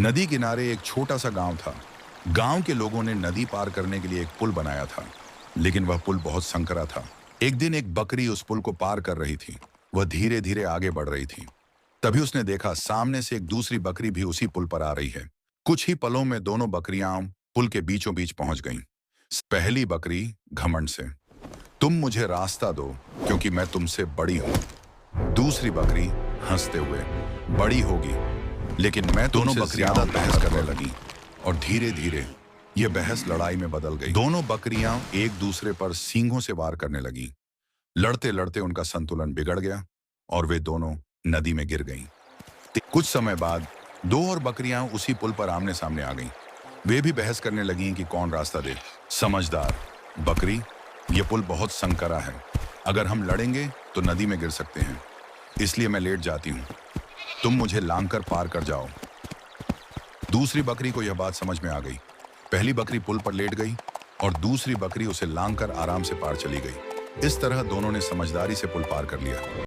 नदी किनारे एक छोटा सा गांव था। गांव के लोगों ने नदी पार करने के लिए एक पुल बनाया था, लेकिन वह पुल बहुत संकरा था। एक दिन एक बकरी उस पुल को पार कर रही थी। वह धीरे धीरे आगे बढ़ रही थी। तभी उसने देखा सामने से एक दूसरी बकरी भी उसी पुल पर आ रही है। कुछ ही पलों में दोनों बकरियां पुल के बीचों बीच पहुंच गईं। पहली बकरी घमंड से, तुम मुझे रास्ता दो क्योंकि मैं तुमसे बड़ी हूं। दूसरी बकरी हंसते हुए, बड़ी होगी लेकिन मैं दोनों बकरियां ज्यादा बहस करने लगी और धीरे धीरे यह बहस लड़ाई में बदल गई। दोनों बकरियां एक दूसरे पर सींगों से वार करने लगी। लड़ते लड़ते उनका संतुलन बिगड़ गया और वे दोनों नदी में गिर गईं। कुछ समय बाद दो और बकरियां उसी पुल पर आमने सामने आ गईं। वे भी बहस करने लगीं कि कौन रास्ता दे। समझदार बकरी, यह पुल बहुत संकरा है। अगर हम लड़ेंगे तो नदी में गिर सकते हैं, इसलिए मैं लेट जाती हूँ। तुम मुझे लांघकर पार कर जाओ। दूसरी बकरी को यह बात समझ में आ गई। पहली बकरी पुल पर लेट गई और दूसरी बकरी उसे लांघकर आराम से पार चली गई। इस तरह दोनों ने समझदारी से पुल पार कर लिया।